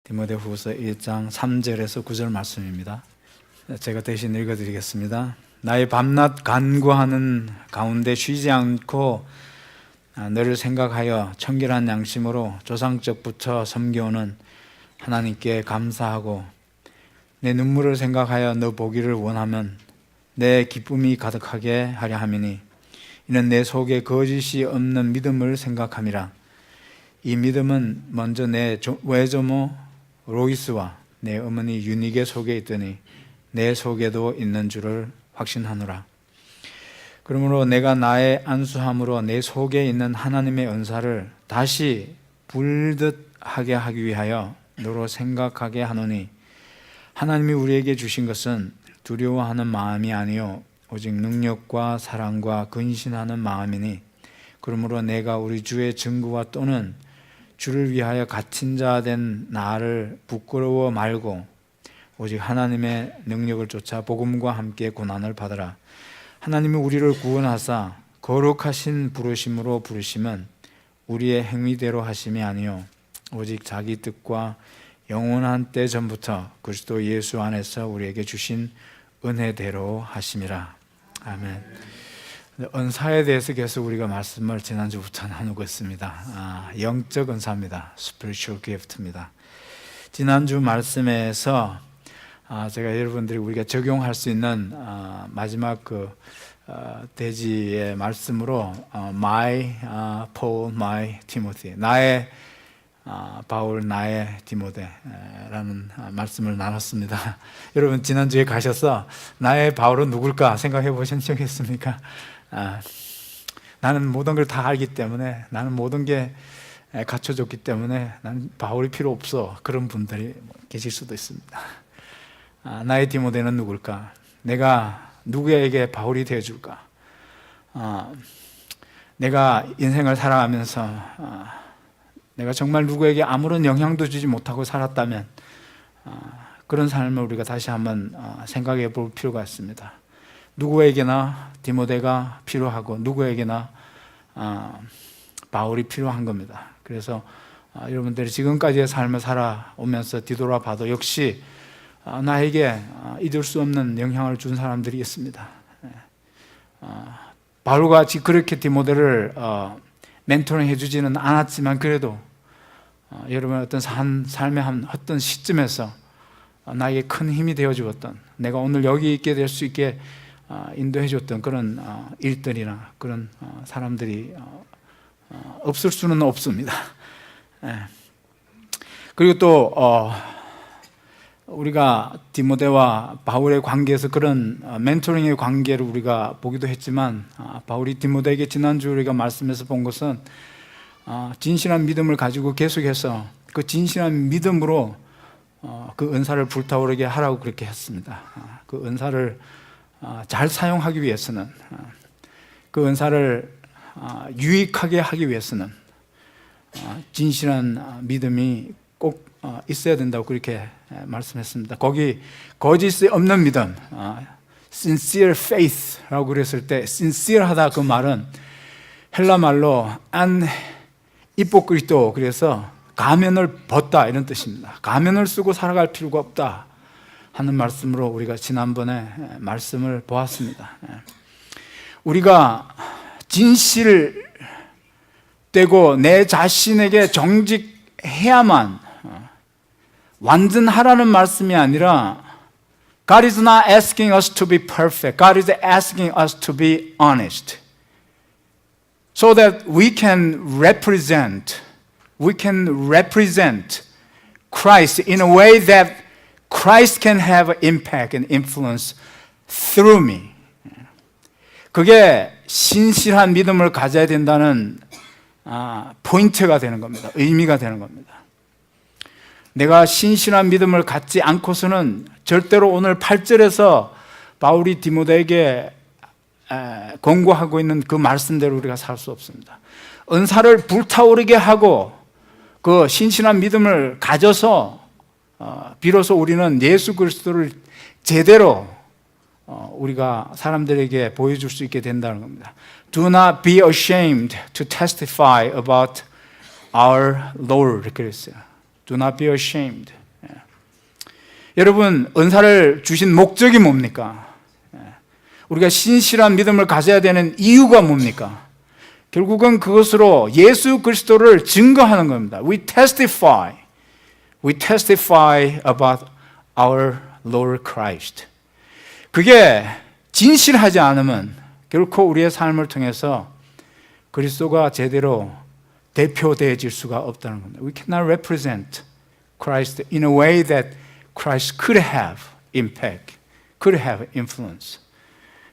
디모데후서 1장 3절에서 9절 말씀입니다. 제가 대신 읽어드리겠습니다. 나의 밤낮 간구하는 가운데 쉬지 않고 너를 생각하여 청결한 양심으로 조상적부터 섬겨오는 하나님께 감사하고 내 눈물을 생각하여 너 보기를 원하면 내 기쁨이 가득하게 하려 함이니 이는 내 속에 거짓이 없는 믿음을 생각함이라. 이 믿음은 먼저 내 외조모 로이스와 내 어머니 유니게 속에 있더니 내 속에도 있는 줄을 확신하노라. 그러므로 내가 나의 안수함으로 내 속에 있는 하나님의 은사를 다시 불듯 하게 하기 위하여 너로 생각하게 하노니 하나님이 우리에게 주신 것은 두려워하는 마음이 아니요 오직 능력과 사랑과 근신하는 마음이니 그러므로 내가 우리 주의 증거와 또는 주를 위하여 갇힌 자 된 나를 부끄러워 말고 오직 하나님의 능력을 쫓아 복음과 함께 고난을 받으라. 하나님이 우리를 구원하사 거룩하신 부르심으로 부르심은 우리의 행위대로 하심이 아니요 오직 자기 뜻과 영원한 때 전부터 그리스도 예수 안에서 우리에게 주신 은혜대로 하심이라. 아멘. 은사에 대해서 계속 우리가 말씀을 지난주부터 나누고 있습니다. 영적 은사입니다. Spiritual gift입니다. 지난주 말씀에서 제가 여러분들이 우리가 적용할 수 있는 마지막 대지의 말씀으로 My Paul, My Timothy, 나의 바울, 나의 디모데라는 말씀을 나눴습니다. 여러분 지난주에 가셔서 나의 바울은 누굴까 생각해 보신 적 있습니까? 나는 모든 걸 다 알기 때문에, 나는 모든 게 갖춰졌기 때문에 난 바울이 필요 없어, 그런 분들이 계실 수도 있습니다. 나의 디모데는 누굴까? 내가 누구에게 바울이 되어줄까? 내가 인생을 살아가면서 내가 정말 누구에게 아무런 영향도 주지 못하고 살았다면 그런 삶을 우리가 다시 한번 생각해 볼 필요가 있습니다. 누구에게나 디모데가 필요하고 누구에게나 바울이 필요한 겁니다. 그래서 여러분들이 지금까지의 삶을 살아오면서 뒤돌아봐도 역시 나에게 잊을 수 없는 영향을 준 사람들이 있습니다. 바울과 그렇게 디모데를 멘토링 해주지는 않았지만 그래도 여러분 어떤 삶의 어떤 시점에서 나에게 큰 힘이 되어주었던, 내가 오늘 여기 있게 될 수 있게 인도해줬던 그런 일들이나 그런 사람들이 없을 수는 없습니다. 그리고 또 우리가 디모데와 바울의 관계에서 그런 멘토링의 관계를 우리가 보기도 했지만 바울이 디모데에게 지난주 우리가 말씀에서 본 것은 진실한 믿음을 가지고 계속해서 그 진실한 믿음으로 그 은사를 불타오르게 하라고 그렇게 했습니다. 그 은사를 잘 사용하기 위해서는, 그 은사를 유익하게 하기 위해서는 진실한 믿음이 꼭 있어야 된다고 그렇게 말씀했습니다. 거기 거짓이 없는 믿음, sincere faith라고 그랬을 때 sincere하다 그 말은 헬라 말로 안 히포크리토, 그래서 가면을 벗다 이런 뜻입니다. 가면을 쓰고 살아갈 필요가 없다 하는 말씀으로 우리가 지난번에 말씀을 보았습니다. 우리가 진실되고 내 자신에게 정직해야만 완전하라는 말씀이 아니라 God is not asking us to be perfect. God is asking us to be honest. So that we can represent Christ in a way that Christ can have impact and influence through me. 그게 신실한 믿음을 가져야 된다는 포인트가 되는 겁니다. 의미가 되는 겁니다. 내가 신실한 믿음을 갖지 않고서는 절대로 오늘 8절에서 바울이 디모데에게 권고하고 있는 그 말씀대로 우리가 살 수 없습니다. 은사를 불타오르게 하고 그 신실한 믿음을 가져서 비로소 우리는 예수 그리스도를 제대로 우리가 사람들에게 보여줄 수 있게 된다는 겁니다. Do not be ashamed to testify about our Lord. 그랬어요. Do not be ashamed. 여러분, 은사를 주신 목적이 뭡니까? 우리가 신실한 믿음을 가져야 되는 이유가 뭡니까? 결국은 그것으로 예수 그리스도를 증거하는 겁니다. We testify about our Lord Christ. 그게 진실하지 않으면 결코 우리의 삶을 통해서 그리스도가 제대로 대표되어질 수가 없다는 겁니다. We cannot represent Christ in a way that Christ could have impact, could have influence.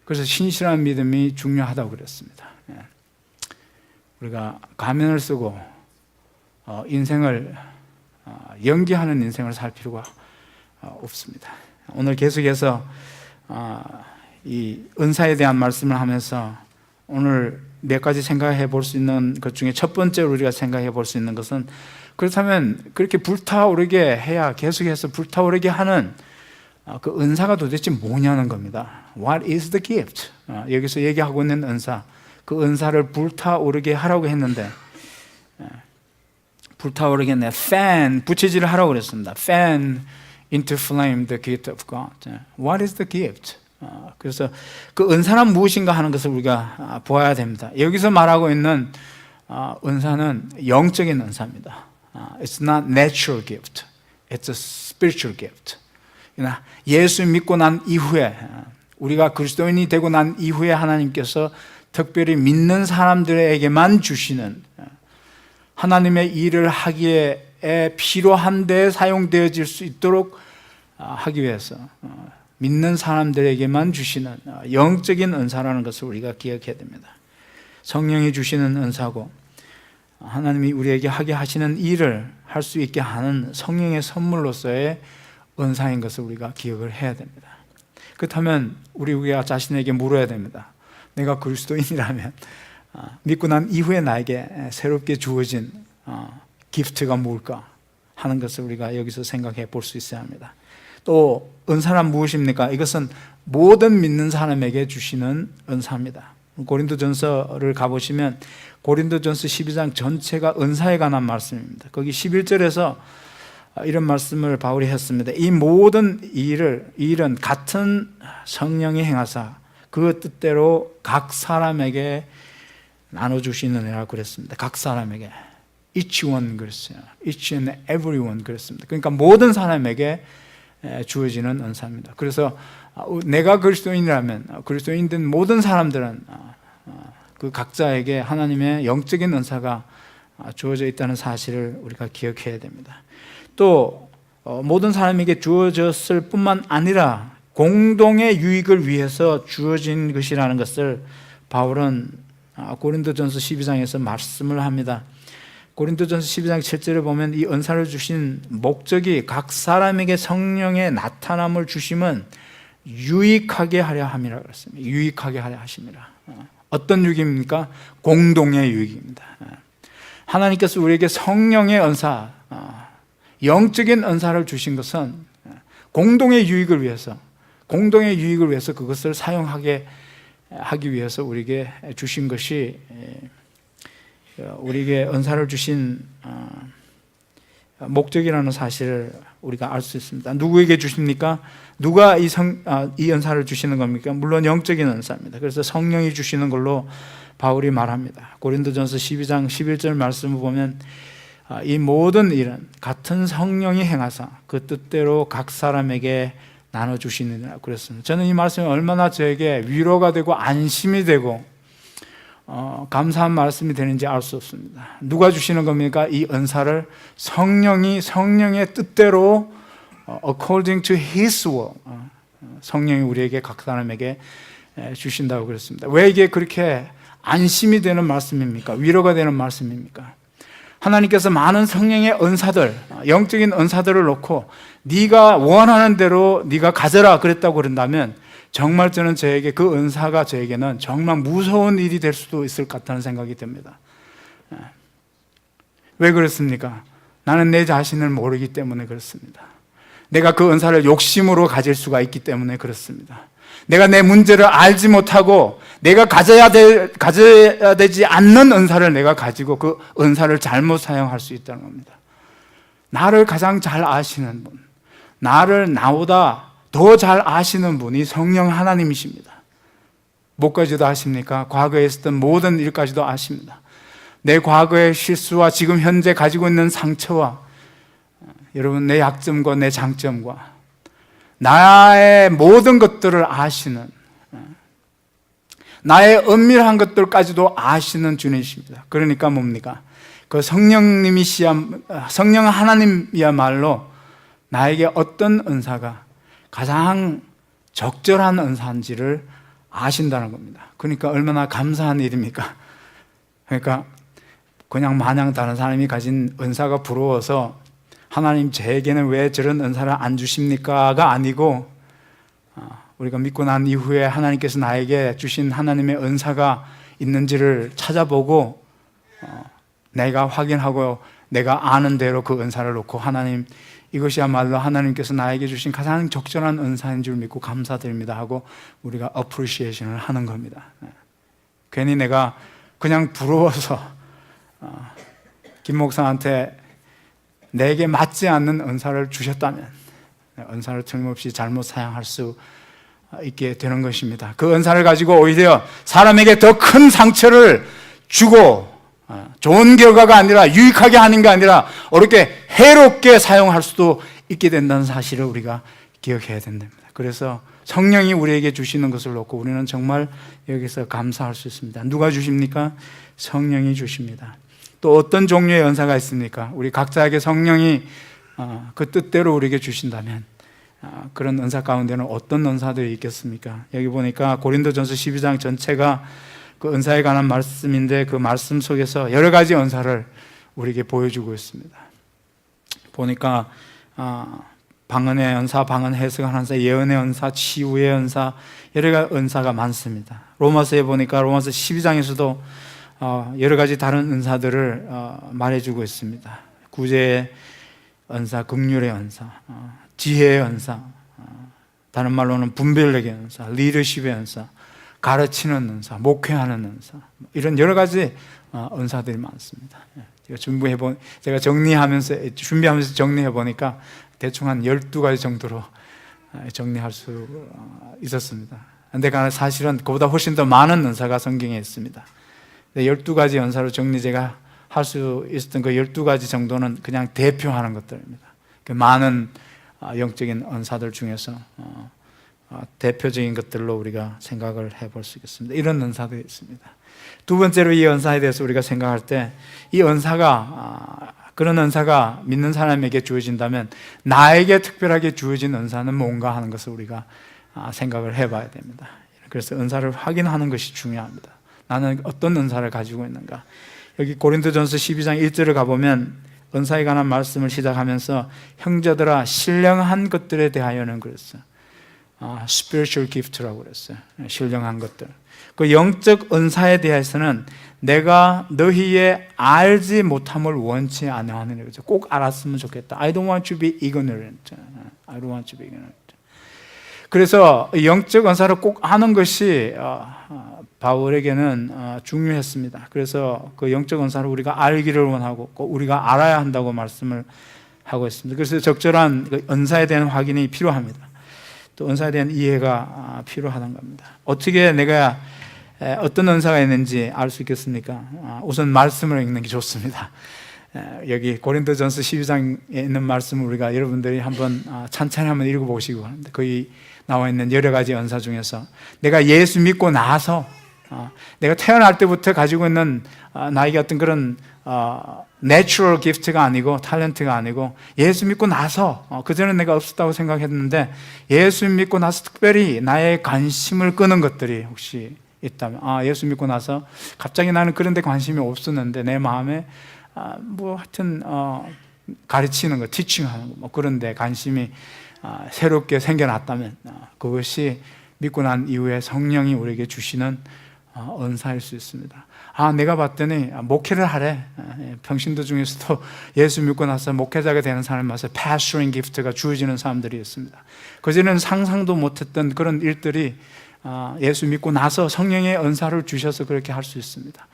그래서 신실한 믿음이 중요하다고 그랬습니다. 우리가 가면을 쓰고 인생을 연기하는 인생을 살 필요가 없습니다. 오늘 계속해서 이 은사에 대한 말씀을 하면서 오늘 몇 가지 생각해 볼 수 있는 것 중에 첫 번째로 우리가 생각해 볼 수 있는 것은, 그렇다면 그렇게 불타오르게 해야 계속해서 불타오르게 하는 그 은사가 도대체 뭐냐는 겁니다. What is the gift? 여기서 얘기하고 있는 은사, 그 은사를 불타오르게 하라고 했는데, 불타오르게 fan, 부채질을 하라고 그랬습니다. Fan into flame the gift of God. What is the gift? 그래서 그 은사는 무엇인가 하는 것을 우리가 보아야 됩니다. 여기서 말하고 있는 은사는 영적인 은사입니다. It's not natural gift. It's a spiritual gift. 예수 믿고 난 이후에, 우리가 그리스도인이 되고 난 이후에 하나님께서 특별히 믿는 사람들에게만 주시는, 하나님의 일을 하기에 필요한 데 사용되어질 수 있도록 하기 위해서 믿는 사람들에게만 주시는 영적인 은사라는 것을 우리가 기억해야 됩니다. 성령이 주시는 은사고, 하나님이 우리에게 하게 하시는 일을 할 수 있게 하는 성령의 선물로서의 은사인 것을 우리가 기억을 해야 됩니다. 그렇다면 우리가 자신에게 물어야 됩니다. 내가 그리스도인이라면 믿고 난 이후에 나에게 새롭게 주어진 기프트가 뭘까 하는 것을 우리가 여기서 생각해 볼 수 있어야 합니다. 또 은사란 무엇입니까? 이것은 모든 믿는 사람에게 주시는 은사입니다. 고린도전서를 가보시면 고린도전서 12장 전체가 은사에 관한 말씀입니다. 거기 11절에서 이런 말씀을 바울이 했습니다. 이 모든 일은 같은 성령이 행하사 그 뜻대로 각 사람에게 나눠주시는 은혜라고 그랬습니다. 각 사람에게. Each one 그랬어요. Each and everyone 그랬습니다. 그러니까 모든 사람에게 주어지는 은사입니다. 그래서 내가 그리스도인이라면, 그리스도인된 모든 사람들은 그 각자에게 하나님의 영적인 은사가 주어져 있다는 사실을 우리가 기억해야 됩니다. 또 모든 사람에게 주어졌을 뿐만 아니라 공동의 유익을 위해서 주어진 것이라는 것을 바울은 고린도전서 12장에서 말씀을 합니다. 고린도전서 12장 7절에 보면 이 은사를 주신 목적이 각 사람에게 성령의 나타남을 주심은 유익하게 하려 함이라 그랬습니다. 유익하게 하려 하심이라. 어떤 유익입니까? 공동의 유익입니다. 하나님께서 우리에게 성령의 은사, 영적인 은사를 주신 것은 공동의 유익을 위해서, 그것을 사용하게 하기 위해서 우리에게 주신 것이, 우리에게 은사를 주신 목적이라는 사실을 우리가 알 수 있습니다. 누구에게 주십니까? 누가 이 은사를 주시는 겁니까? 물론 영적인 은사입니다. 그래서 성령이 주시는 걸로 바울이 말합니다. 고린도전서 12장 11절 말씀을 보면 이 모든 일은 같은 성령이 행하사 그 뜻대로 각 사람에게 나눠주시느니라 그랬습니다. 저는 이 말씀이 얼마나 저에게 위로가 되고 안심이 되고 감사한 말씀이 되는지 알 수 없습니다. 누가 주시는 겁니까? 이 은사를 성령의 뜻대로 according to His will, 성령이 우리에게 각 사람에게 주신다고 그랬습니다. 왜 이게 그렇게 안심이 되는 말씀입니까? 위로가 되는 말씀입니까? 하나님께서 많은 성령의 은사들, 영적인 은사들을 놓고 네가 원하는 대로 네가 가져라 그랬다고 그런다면 정말 저는 그 은사가 저에게는 정말 무서운 일이 될 수도 있을 것 같다는 생각이 듭니다. 왜 그렇습니까? 나는 내 자신을 모르기 때문에 그렇습니다. 내가 그 은사를 욕심으로 가질 수가 있기 때문에 그렇습니다. 내가 내 문제를 알지 못하고 내가 가져야 되지 않는 은사를 내가 가지고 그 은사를 잘못 사용할 수 있다는 겁니다. 나를 가장 잘 아시는 분, 나를 나보다 더 잘 아시는 분이 성령 하나님이십니다. 뭐까지도 아십니까? 과거에 있었던 모든 일까지도 아십니다. 내 과거의 실수와 지금 현재 가지고 있는 상처와 여러분 내 약점과 내 장점과 나의 모든 것들을 아시는, 나의 은밀한 것들까지도 아시는 주님이십니다. 그러니까 뭡니까? 그 성령 하나님이야말로 나에게 어떤 은사가 가장 적절한 은사인지를 아신다는 겁니다. 그러니까 얼마나 감사한 일입니까? 그러니까 그냥 마냥 다른 사람이 가진 은사가 부러워서 하나님 저에게는 왜 저런 은사를 안 주십니까?가 아니고 우리가 믿고 난 이후에 하나님께서 나에게 주신 하나님의 은사가 있는지를 찾아보고 내가 확인하고 내가 아는 대로 그 은사를 놓고 하나님 이것이야말로 하나님께서 나에게 주신 가장 적절한 은사인 줄 믿고 감사드립니다 하고 우리가 어프리시에이션을 하는 겁니다. 괜히 내가 그냥 부러워서 김 목사한테 내게 맞지 않는 은사를 주셨다면 은사를 틀림없이 잘못 사용할 수 있게 되는 것입니다. 그 은사를 가지고 오히려 사람에게 더 큰 상처를 주고 좋은 결과가 아니라 유익하게 하는 게 아니라 어렵게 해롭게 사용할 수도 있게 된다는 사실을 우리가 기억해야 된답니다. 그래서 성령이 우리에게 주시는 것을 놓고 우리는 정말 여기서 감사할 수 있습니다. 누가 주십니까? 성령이 주십니다. 또 어떤 종류의 은사가 있습니까? 우리 각자에게 성령이 그 뜻대로 우리에게 주신다면 그런 은사 가운데는 어떤 은사들이 있겠습니까? 여기 보니까 고린도전서 12장 전체가 그 은사에 관한 말씀인데 그 말씀 속에서 여러 가지 은사를 우리에게 보여주고 있습니다. 보니까 방언의 은사, 방언 해석하는 은사, 예언의 은사, 치유의 은사, 여러 가지 은사가 많습니다. 로마서에 보니까 로마서 12장에서도 여러 가지 다른 은사들을 말해주고 있습니다. 구제의 은사, 긍휼의 은사, 지혜의 은사, 다른 말로는 분별력의 은사, 리더십의 은사, 가르치는 은사, 목회하는 은사, 이런 여러 가지 은사들이 많습니다. 제가 준비하면서 정리해 보니까 대충 한 12가지 정도로 정리할 수 있었습니다. 그런데 사실은 그보다 훨씬 더 많은 은사가 성경에 있습니다. 12가지 은사로 정리 제가 할 수 있었던 그 12가지 정도는 그냥 대표하는 것들입니다. 그 많은 영적인 은사들 중에서 대표적인 것들로 우리가 생각을 해볼 수 있겠습니다. 이런 은사들이 있습니다. 두 번째로 이 은사에 대해서 우리가 생각할 때 이 은사가 그런 은사가 믿는 사람에게 주어진다면 나에게 특별하게 주어진 은사는 뭔가 하는 것을 우리가 생각을 해봐야 됩니다. 그래서 은사를 확인하는 것이 중요합니다. 나는 어떤 은사를 가지고 있는가? 여기 고린도전서 12장 1절을 가보면 은사에 관한 말씀을 시작하면서 형제들아 신령한 것들에 대하여는 그랬어요. spiritual gift라고 그랬어요. 신령한 것들. 그 영적 은사에 대해서는 내가 너희의 알지 못함을 원치 아니하는 거죠. 꼭 알았으면 좋겠다. I don't want you to be ignorant. I don't want you to be ignorant. 그래서 영적 은사를 꼭 아는 것이 바울에게는 중요했습니다. 그래서 그 영적 은사를 우리가 알기를 원하고 꼭 우리가 알아야 한다고 말씀을 하고 있습니다. 그래서 적절한 그 은사에 대한 확인이 필요합니다. 또 은사에 대한 이해가 필요하다는 겁니다. 어떻게 내가 어떤 은사가 있는지 알 수 있겠습니까? 우선 말씀을 읽는 게 좋습니다. 여기 고린도전서 12장에 있는 말씀을 우리가 여러분들이 한번 찬찬히 한번 읽어보시고 하는데 거기 나와 있는 여러 가지 은사 중에서 내가 예수 믿고 나서 내가 태어날 때부터 가지고 있는 나에게 어떤 그런 내추럴 기프트가 아니고 탤런트가 아니고 예수 믿고 나서 그전에는 내가 없었다고 생각했는데 예수 믿고 나서 특별히 나의 관심을 끄는 것들이 혹시 있다면 예수 믿고 나서 갑자기 나는 그런 데 관심이 없었는데 내 마음에 뭐 하여튼 가르치는 거, 티칭하는 거 뭐 그런 데 관심이 새롭게 생겨났다면 그것이 믿고 난 이후에 성령이 우리에게 주시는 은사일 수 있습니다. 내가 봤더니 목회를 하래. 평신도 중에서도 예수 믿고 나서 목회자가 되는 사람이 와서 pastoring gift가 주어지는 사람들이 있습니다. 그전에는 상상도 못했던 그런 일들이 예수 믿고 나서 성령의 은사를 주셔서 그렇게 할 수 있습니다.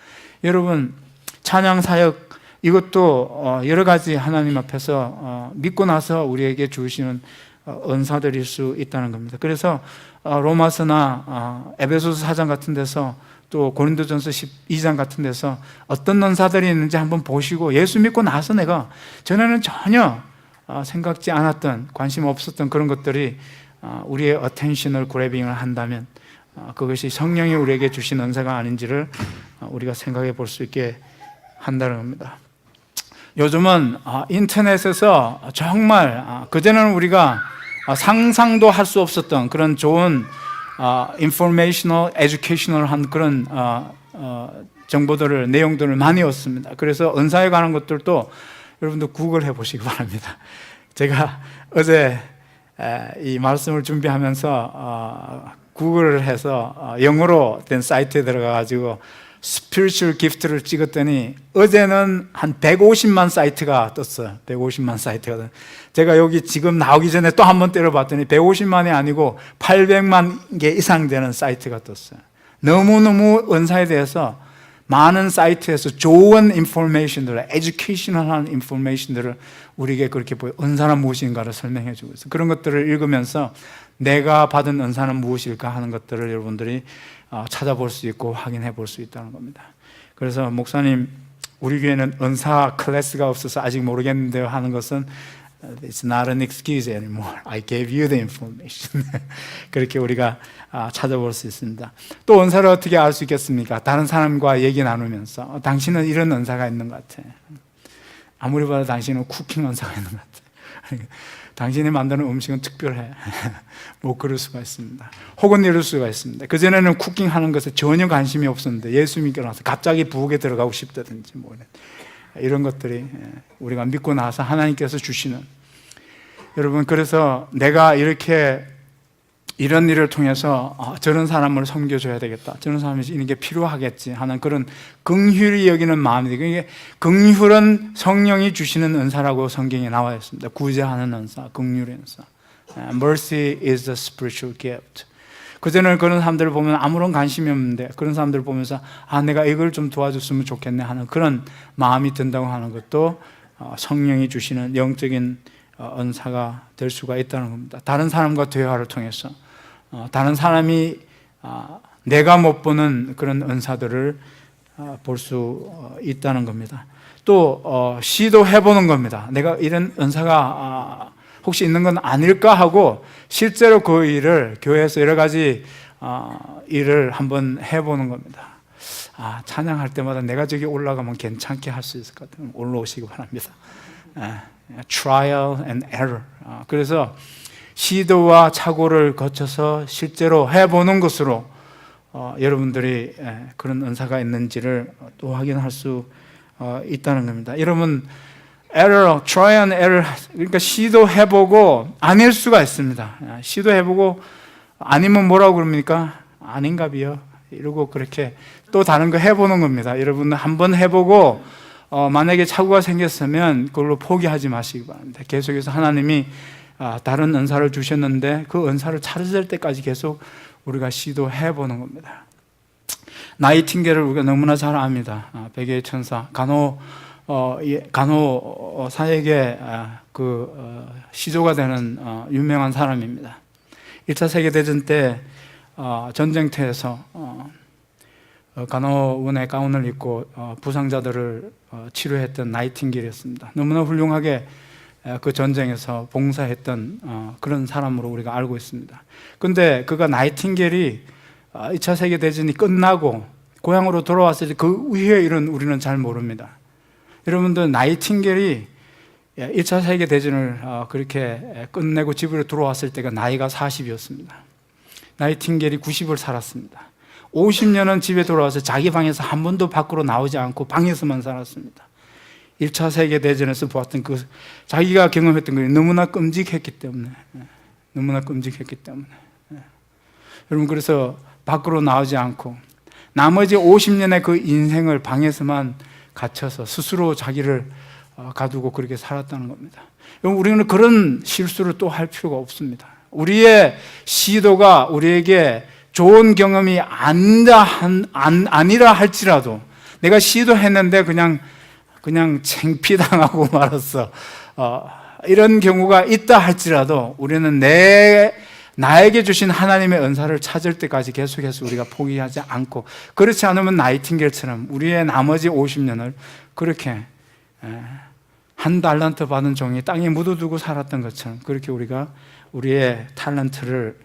여러분 찬양 사역 이것도 여러 가지 하나님 앞에서 믿고 나서 우리에게 주시는 은사들일 수 있다는 겁니다. 그래서 로마서나 에베소서 4장 같은 데서 또 고린도전서 12장 같은 데서 어떤 은사들이 있는지 한번 보시고, 예수 믿고 나서 내가 전에는 전혀 생각지 않았던, 관심 없었던 그런 것들이 우리의 어텐션을 그래빙을 한다면 그것이 성령이 우리에게 주신 은사가 아닌지를 우리가 생각해 볼 수 있게 한다는 겁니다. 요즘은 인터넷에서 정말 그전에는 우리가 상상도 할 수 없었던 그런 좋은 informational, educational한 그런 정보들을, 내용들을 많이 얻습니다. 그래서 은사에 관한 것들도 여러분도 구글 해보시기 바랍니다. 제가 어제 이 말씀을 준비하면서 구글을 해서 영어로 된 사이트에 들어가가지고 스피리추얼 기프트를 찍었더니 어제는 한 150만 사이트가 떴어요. 150만 사이트가. 제가 여기 지금 나오기 전에 또 한 번 때려봤더니 150만이 아니고 800만 개 이상 되는 사이트가 떴어요. 너무너무 은사에 대해서 많은 사이트에서 좋은 인포메이션들, 에듀케이셔널한 인포메이션들을 우리에게 그렇게 은사는 무엇인가를 설명해 주고 있어요. 그런 것들을 읽으면서 내가 받은 은사는 무엇일까 하는 것들을 여러분들이 찾아볼 수 있고 확인해 볼 수 있다는 겁니다. 그래서 목사님, 우리 교회는 은사 클래스가 없어서 아직 모르겠는데요 하는 것은 It's not an excuse anymore. I gave you the information. 그렇게 우리가 찾아볼 수 있습니다. 또 은사를 어떻게 알 수 있겠습니까? 다른 사람과 얘기 나누면서 당신은 이런 은사가 있는 것 같아. 아무리 봐도 당신은 쿠킹 은사가 있는 것 같아. 당신이 만드는 음식은 특별해. 뭐 그럴 수가 있습니다. 혹은 이럴 수가 있습니다. 그전에는 쿠킹하는 것에 전혀 관심이 없었는데 예수 믿고 나서 갑자기 부엌에 들어가고 싶다든지 뭐 이런 것들이 우리가 믿고 나서 하나님께서 주시는, 여러분, 그래서 내가 이렇게 이런 일을 통해서 저런 사람을 섬겨줘야 되겠다, 저런 사람이 이런 게 필요하겠지 하는 그런 긍휼히 여기는 마음이, 그게 긍휼은 성령이 주시는 은사라고 성경에 나와 있습니다. 구제하는 은사, 긍휼의 은사. Mercy is the spiritual gift. 그전에는 그런 사람들을 보면 아무런 관심이 없는데 그런 사람들을 보면서 내가 이걸 좀 도와줬으면 좋겠네 하는 그런 마음이 든다고 하는 것도 성령이 주시는 영적인 은사가 될 수가 있다는 겁니다. 다른 사람과 대화를 통해서 다른 사람이 내가 못 보는 그런 은사들을 볼 수 있다는 겁니다. 또 시도해보는 겁니다. 내가 이런 은사가 혹시 있는 건 아닐까 하고 실제로 그 일을 교회에서 여러 가지 일을 한번 해보는 겁니다. 찬양할 때마다 내가 저기 올라가면 괜찮게 할 수 있을 것 같아요. 올라오시기 바랍니다. Trial and error. 그래서 시도와 착오를 거쳐서 실제로 해보는 것으로 여러분들이 그런 은사가 있는지를 또 확인할 수 있다는 겁니다. 여러분, error, try and error, 그러니까 시도해보고 아닐 수가 있습니다. 시도해보고 아니면 뭐라고 그럽니까? 아닌가비요. 이러고 그렇게 또 다른 거 해보는 겁니다. 여러분, 한번 해보고 만약에 착오가 생겼으면 그걸로 포기하지 마시기 바랍니다. 계속해서 하나님이 다른 은사를 주셨는데 그 은사를 찾을 때까지 계속 우리가 시도해보는 겁니다. 나이팅게일을 우리가 너무나 잘 압니다. 백의 천사, 간호사에게 시조가 되는 유명한 사람입니다. 1차 세계대전 때 전쟁터에서 간호원의 가운을 입고 부상자들을 치료했던 나이팅게일이었습니다. 너무나 훌륭하게 그 전쟁에서 봉사했던 그런 사람으로 우리가 알고 있습니다. 그런데 그가 나이팅게일이 2차 세계대전이 끝나고 고향으로 돌아왔을 때 그 후의 일은 우리는 잘 모릅니다. 여러분들, 나이팅게일이 1차 세계대전을 그렇게 끝내고 집으로 들어왔을 때가 나이가 40이었습니다. 나이팅게일이 90을 살았습니다. 50년은 집에 돌아와서 자기 방에서 한 번도 밖으로 나오지 않고 방에서만 살았습니다. 1차 세계대전에서 보았던 자기가 경험했던 것이 너무나 끔찍했기 때문에, 여러분, 그래서 밖으로 나오지 않고 나머지 50년의 그 인생을 방에서만 갇혀서 스스로 자기를 가두고 그렇게 살았다는 겁니다. 여러분, 우리는 그런 실수를 또 할 필요가 없습니다. 우리의 시도가 우리에게 좋은 경험이 아니라 할지라도 내가 시도했는데 그냥 창피당하고 말았어. 이런 경우가 있다 할지라도 우리는 나에게 주신 하나님의 은사를 찾을 때까지 계속해서 우리가 포기하지 않고, 그렇지 않으면 나이팅게일처럼 우리의 나머지 50년을 그렇게 한 달란트 받은 종이 땅에 묻어두고 살았던 것처럼 그렇게 우리가 우리의 탤런트를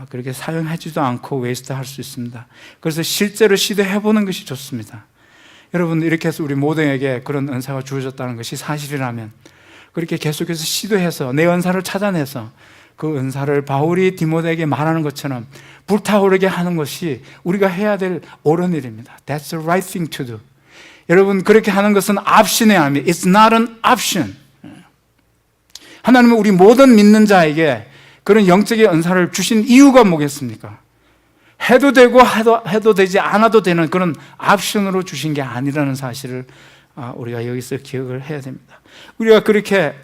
그렇게 사용하지도 않고 웨이스트 할 수 있습니다. 그래서 실제로 시도해보는 것이 좋습니다. 여러분, 이렇게 해서 우리 모두에게 그런 은사가 주어졌다는 것이 사실이라면 그렇게 계속해서 시도해서 내 은사를 찾아내서 그 은사를 바울이 디모데에게 말하는 것처럼 불타오르게 하는 것이 우리가 해야 될 옳은 일입니다. That's the right thing to do. 여러분, 그렇게 하는 것은 옵션이 아닙니다. It's not an option. 하나님은 우리 모든 믿는 자에게 그런 영적인 은사를 주신 이유가 뭐겠습니까? 해도 되고 해도 되지 않아도 되는 그런 옵션으로 주신 게 아니라는 사실을 우리가 여기서 기억을 해야 됩니다. 우리가 그렇게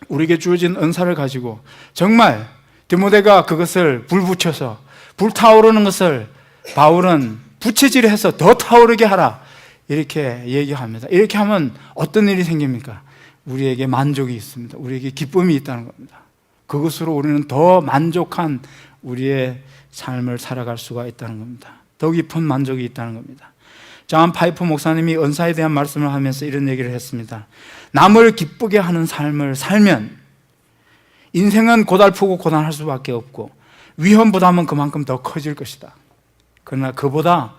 우리에게 주어진 은사를 가지고 정말 디모데가 그것을 불 붙여서 불타오르는 것을 바울은 부채질해서 더 타오르게 하라, 이렇게 얘기합니다. 이렇게 하면 어떤 일이 생깁니까? 우리에게 만족이 있습니다. 우리에게 기쁨이 있다는 겁니다. 그것으로 우리는 더 만족한 우리의 삶을 살아갈 수가 있다는 겁니다. 더 깊은 만족이 있다는 겁니다. 존 파이프 목사님이 은사에 대한 말씀을 하면서 이런 얘기를 했습니다. 남을 기쁘게 하는 삶을 살면 인생은 고달프고 고단할 수밖에 없고 위험 부담은 그만큼 더 커질 것이다. 그러나 그보다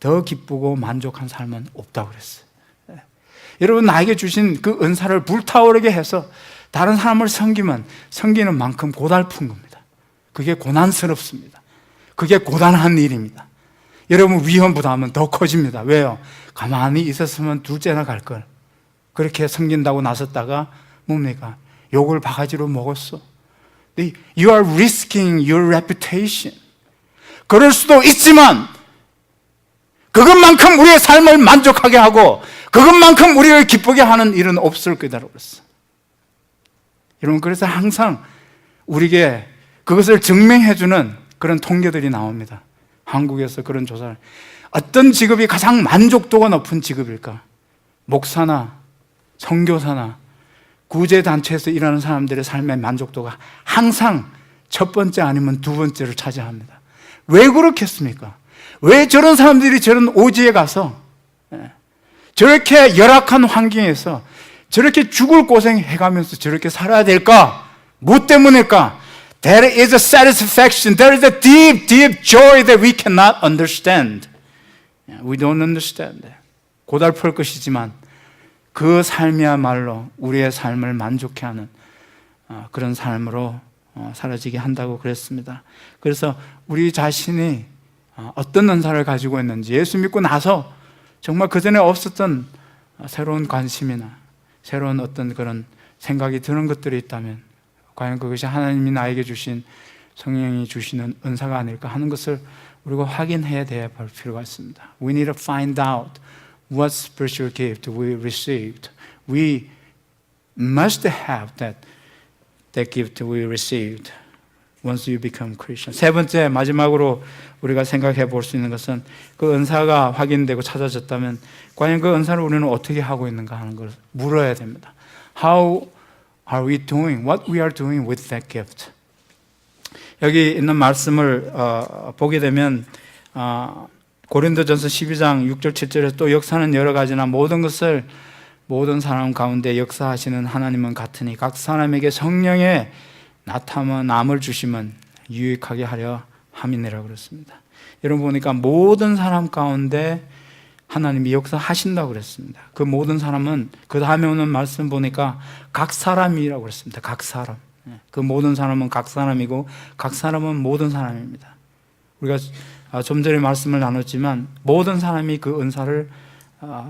더 기쁘고 만족한 삶은 없다고 그랬어요. 여러분, 나에게 주신 그 은사를 불타오르게 해서 다른 사람을 섬기는 만큼 고달픈 겁니다. 그게 고난스럽습니다. 그게 고단한 일입니다. 여러분, 위험 부담은 더 커집니다. 왜요? 가만히 있었으면 둘째나 갈 걸. 그렇게 섬긴다고 나섰다가 뭡니까? 욕을 바가지로 먹었어. You are risking your reputation. 그럴 수도 있지만 그것만큼 우리의 삶을 만족하게 하고 그것만큼 우리를 기쁘게 하는 일은 없을 거다라고 그랬어. 여러분, 그래서 항상 우리에게 그것을 증명해주는 그런 통계들이 나옵니다. 한국에서 그런 조사를, 어떤 직업이 가장 만족도가 높은 직업일까? 목사나 선교사나 구제단체에서 일하는 사람들의 삶의 만족도가 항상 첫 번째 아니면 두 번째를 차지합니다. 왜 그렇겠습니까? 왜 저런 사람들이 저런 오지에 가서 저렇게 열악한 환경에서 저렇게 죽을 고생해가면서 저렇게 살아야 될까? 뭐 때문일까? There is a satisfaction, there is a deep, deep joy that we cannot understand. We don't understand. 고달플 것이지만 그 삶이야말로 우리의 삶을 만족해 하는 그런 삶으로 사라지게 한다고 그랬습니다. 그래서 우리 자신이 어떤 은사를 가지고 있는지, 예수 믿고 나서 정말 그전에 없었던 새로운 관심이나 새로운 어떤 그런 생각이 드는 것들이 있다면 과연 그것이 하나님이 나에게 주신, 성령이 주시는 은사가 아닐까 하는 것을 우리가 확인해야 볼 필요가 있습니다. We need to find out what spiritual gift we received. We must have that gift we received once you become Christian. 세 번째, 마지막으로 우리가 생각해 볼 수 있는 것은 그 은사가 확인되고 찾아졌다면 과연 그 은사를 우리는 어떻게 하고 있는가 하는 걸 물어야 됩니다. How are we doing? What we are doing with that gift? 여기 있는 말씀을 보게 되면 고린도전서 12장 6절 7절에서 또 역사는 여러 가지나 모든 것을 모든 사람 가운데 역사하시는 하나님은 같으니 각 사람에게 성령의 나타남을 주심은 유익하게 하려 함이니라 그랬습니다. 여러분 보니까 모든 사람 가운데 하나님이 역사하신다고 그랬습니다. 그 모든 사람은 그 다음에 오는 말씀 보니까 각 사람이라고 그랬습니다. 각 사람. 그 모든 사람은 각 사람이고 각 사람은 모든 사람입니다. 우리가 좀 전에 말씀을 나눴지만 모든 사람이 그 은사를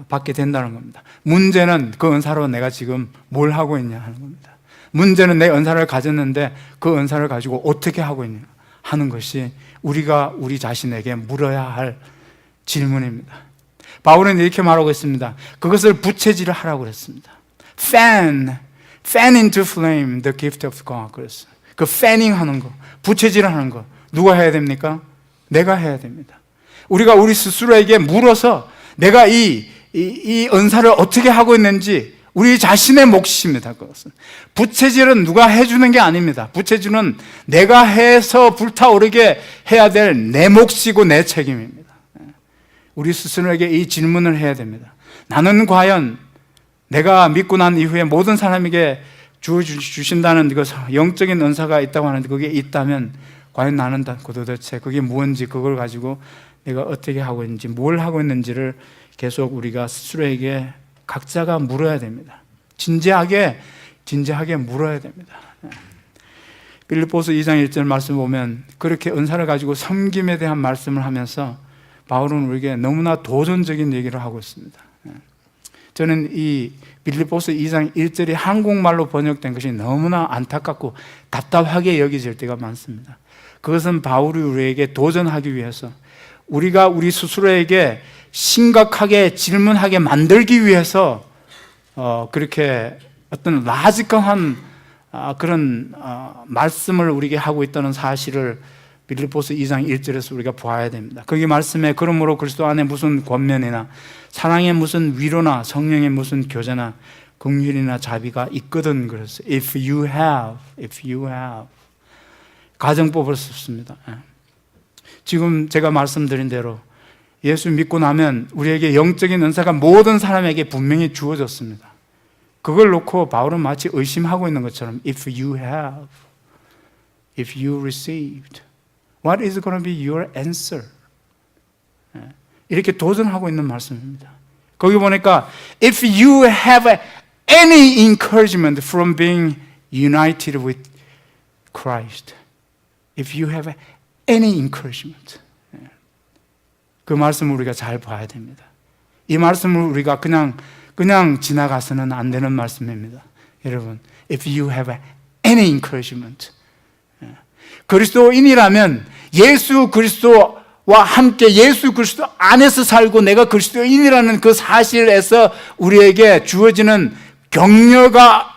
받게 된다는 겁니다. 문제는 그 은사로 내가 지금 뭘 하고 있냐 하는 겁니다. 문제는 내 은사를 가졌는데 그 은사를 가지고 어떻게 하고 있냐 하는 것이 우리가 우리 자신에게 물어야 할 질문입니다. 바울은 이렇게 말하고 있습니다. 그것을 부채질을 하라고 그랬습니다. Fan into flame the gift of God. 그랬어요. 그 fanning 하는 거, 부채질을 하는 거 누가 해야 됩니까? 내가 해야 됩니다. 우리가 우리 스스로에게 물어서 내가 이 은사를 어떻게 하고 있는지 우리 자신의 몫입니다. 그것은 부채질은 누가 해주는 게 아닙니다. 부채질은 내가 해서 불타오르게 해야 될 내 몫이고 내 책임입니다. 우리 스스로에게 이 질문을 해야 됩니다. 나는 과연 내가 믿고 난 이후에 모든 사람에게 주신다는 그 영적인 은사가 있다고 하는데 그게 있다면 과연 나는 도대체 그게 무엇인지, 그걸 가지고 내가 어떻게 하고 있는지, 뭘 하고 있는지를 계속 우리가 스스로에게 각자가 물어야 됩니다. 진지하게 물어야 됩니다. 빌립보서 2장 1절 말씀 보면 그렇게 은사를 가지고 섬김에 대한 말씀을 하면서 바울은 우리에게 너무나 도전적인 얘기를 하고 있습니다. 저는 이 빌립보서 2장 1절이 한국말로 번역된 것이 너무나 안타깝고 답답하게 여겨질 때가 많습니다. 그것은 바울이 우리에게 도전하기 위해서, 우리가 우리 스스로에게 심각하게 질문하게 만들기 위해서 그렇게 어떤 라지컬한 그런 말씀을 우리에게 하고 있다는 사실을 빌립보서 2장 1절에서 우리가 보아야 됩니다. 거기 말씀에 그러므로 그리스도 안에 무슨 권면이나 사랑의 무슨 위로나 성령의 무슨 교제나 긍휼이나 자비가 있거든 그랬어요. If you have 가정법을 썼습니다. 지금 제가 말씀드린 대로 예수 믿고 나면 우리에게 영적인 은사가 모든 사람에게 분명히 주어졌습니다. 그걸 놓고 바울은 마치 의심하고 있는 것처럼 If you received, what is going to be your answer? 이렇게 도전하고 있는 말씀입니다. 거기 보니까 If you have any encouragement from being united with Christ, If you have any encouragement, 그 말씀을 우리가 잘 봐야 됩니다. 이 말씀을 우리가 그냥 지나가서는 안 되는 말씀입니다. 여러분, if you have any encouragement, 그리스도인이라면 예수 그리스도와 함께 예수 그리스도 안에서 살고 내가 그리스도인이라는 그 사실에서 우리에게 주어지는 격려가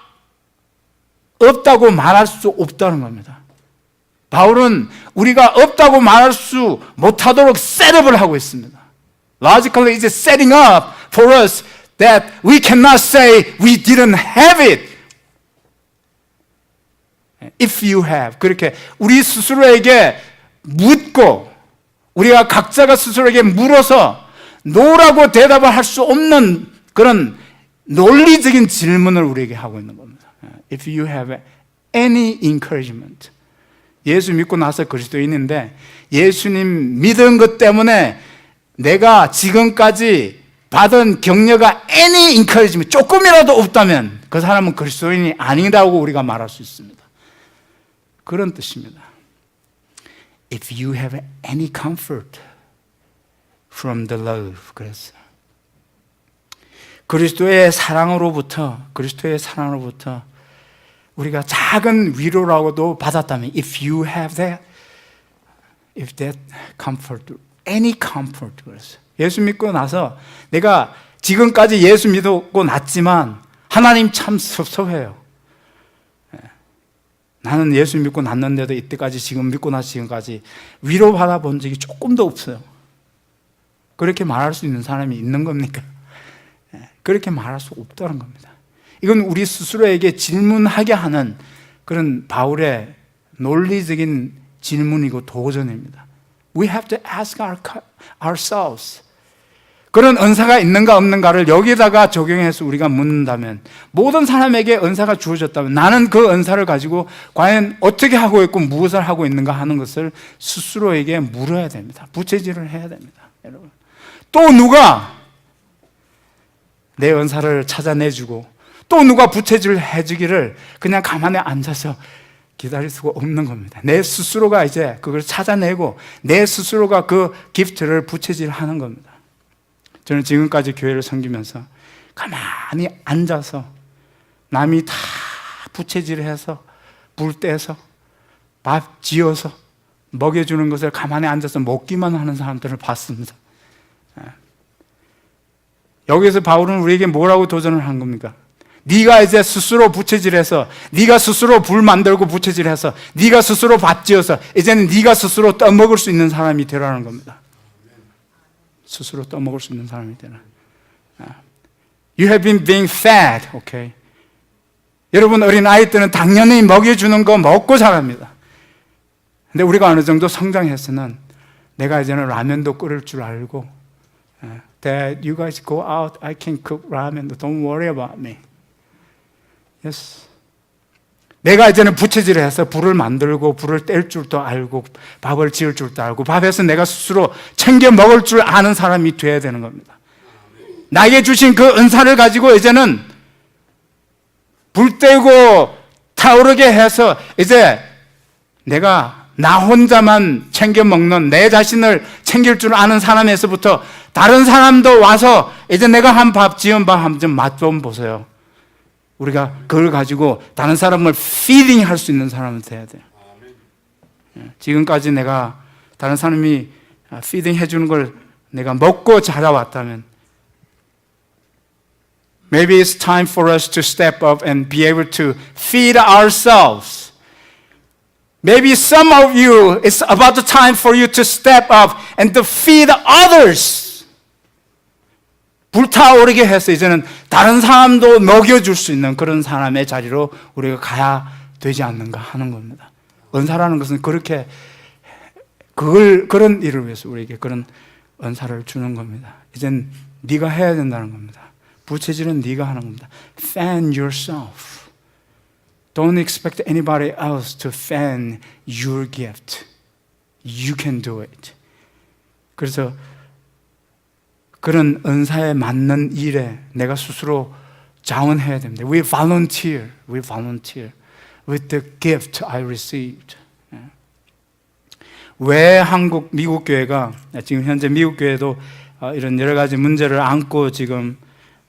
없다고 말할 수 없다는 겁니다. 바울은 우리가 없다고 말할 수 못하도록 셋업을 하고 있습니다. Logically, it's setting up for us that we cannot say we didn't have it. If you have. 그렇게 우리 스스로에게 묻고 우리가 각자가 스스로에게 물어서 노라고 대답을 할 수 없는 그런 논리적인 질문을 우리에게 하고 있는 겁니다. If you have any encouragement. 예수 믿고 나서 그리스도인인데 예수님 믿은 것 때문에 내가 지금까지 받은 격려가 any encouragement, 조금이라도 없다면 그 사람은 그리스도인이 아니라고 우리가 말할 수 있습니다. 그런 뜻입니다. If you have any comfort from the love, 그랬어요. 그리스도의 사랑으로부터 우리가 작은 위로라고도 받았다면 if you have that, if that comfort, any comfort, 그랬어요. 예수 믿고 나서 내가 지금까지 예수 믿고 났지만 하나님 참 섭섭해요. 나는 예수 믿고 났는데도 이때까지 지금 믿고 나서 지금까지 위로받아 본 적이 조금도 없어요. 그렇게 말할 수 있는 사람이 있는 겁니까? 그렇게 말할 수 없다는 겁니다. 이건 우리 스스로에게 질문하게 하는 그런 바울의 논리적인 질문이고 도전입니다. We have to ask ourselves. 그런 은사가 있는가 없는가를 여기다가 적용해서 우리가 묻는다면, 모든 사람에게 은사가 주어졌다면 나는 그 은사를 가지고 과연 어떻게 하고 있고 무엇을 하고 있는가 하는 것을 스스로에게 물어야 됩니다. 부채질을 해야 됩니다. 여러분, 또 누가 내 은사를 찾아내주고 또 누가 부채질을 해주기를 그냥 가만히 앉아서 기다릴 수가 없는 겁니다. 내 스스로가 이제 그걸 찾아내고 내 스스로가 그 기프트를 부채질하는 겁니다. 저는 지금까지 교회를 섬기면서 가만히 앉아서 남이 다 부채질해서 불 떼서 밥 지어서 먹여주는 것을 가만히 앉아서 먹기만 하는 사람들을 봤습니다. 여기서 바울은 우리에게 뭐라고 도전을 한 겁니까? 네가 이제 스스로 부채질해서, 네가 스스로 불 만들고 부채질해서, 네가 스스로 밥 지어서 이제는 네가 스스로 떠먹을 수 있는 사람이 되라는 겁니다. 스스로 떠먹을 수 있는 사람이 되라. You have been being fed. Okay. 여러분 어린 아이 때는 당연히 먹여주는 거 먹고 자랍니다. 근데 우리가 어느 정도 성장했으면 내가 이제는 라면도 끓일 줄 알고, Dad, you guys go out. I can cook ramen. Don't worry about me. Yes. 내가 이제는 부채질을 해서 불을 만들고 불을 뗄 줄도 알고 밥을 지을 줄도 알고 밥에서 내가 스스로 챙겨 먹을 줄 아는 사람이 돼야 되는 겁니다. 나에게 주신 그 은사를 가지고 이제는 불 떼고 타오르게 해서 이제 내가 나 혼자만 챙겨 먹는, 내 자신을 챙길 줄 아는 사람에서부터 다른 사람도 와서 이제 내가 한 밥, 지은 밥 한 점 맛 좀 보세요. 우리가 그걸 가지고 다른 사람을 피딩 할 수 있는 사람이 돼야 돼요. 지금까지 내가 다른 사람이 피딩 해주는 걸 내가 먹고 자라왔다면, maybe it's time for us to step up and be able to feed ourselves. Maybe some of you, it's about the time for you to step up and to feed others. 불타오르게 해서 이제는 다른 사람도 먹여줄 수 있는 그런 사람의 자리로 우리가 가야 되지 않는가 하는 겁니다. 은사라는 것은 그렇게 그런 일을 위해서 우리에게 그런 은사를 주는 겁니다. 이젠 네가 해야 된다는 겁니다. 부채질은 네가 하는 겁니다. Fan yourself. Don't expect anybody else to fan your gift. You can do it. 그래서 그런 은사에 맞는 일에 내가 스스로 자원해야 됩니다. We volunteer with the gift I received. 왜 미국 교회가 지금 현재 미국 교회도 이런 여러 가지 문제를 안고 지금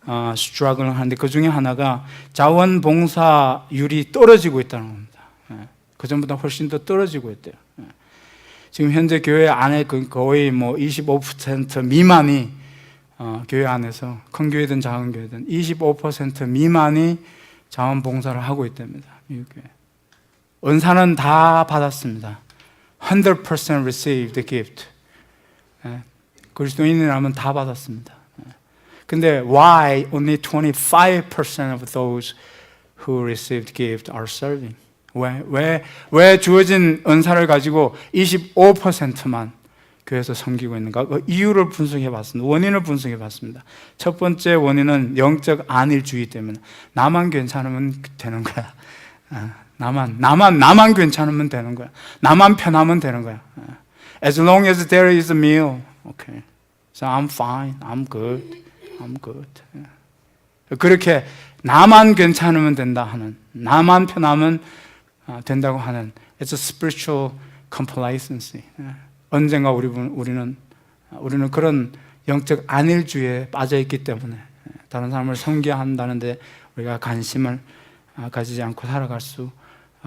struggle 하는데, 그 중에 하나가 자원봉사율이 떨어지고 있다는 겁니다. 그전보다 훨씬 더 떨어지고 있대요. 지금 현재 교회 안에 거의 25% 미만이 교회 안에서, 큰 교회든 작은 교회든 25% 미만이 자원봉사를 하고 있답니다. 미국 교회. 은사는 다 받았습니다. 100% received the gift. 그리스도인이라면 다 받았습니다. 근데 why only 25% of those who received gift are serving? 왜 주어진 은사를 가지고 25%만 교회에서 섬기고 있는가? 그 이유를 분석해 봤습니다. 원인을 분석해 봤습니다. 첫 번째 원인은 영적 안일주의 때문에. 나만 괜찮으면 되는 거야. 나만 괜찮으면 되는 거야. 나만 편하면 되는 거야. As long as there is a meal, okay. So I'm fine. I'm good. 그렇게 나만 괜찮으면 된다 하는, 나만 편하면 된다고 하는, it's a spiritual complacency. 언젠가 우리는 그런 영적 안일주의에 빠져 있기 때문에 다른 사람을 섬겨야 한다는데 우리가 관심을 가지지 않고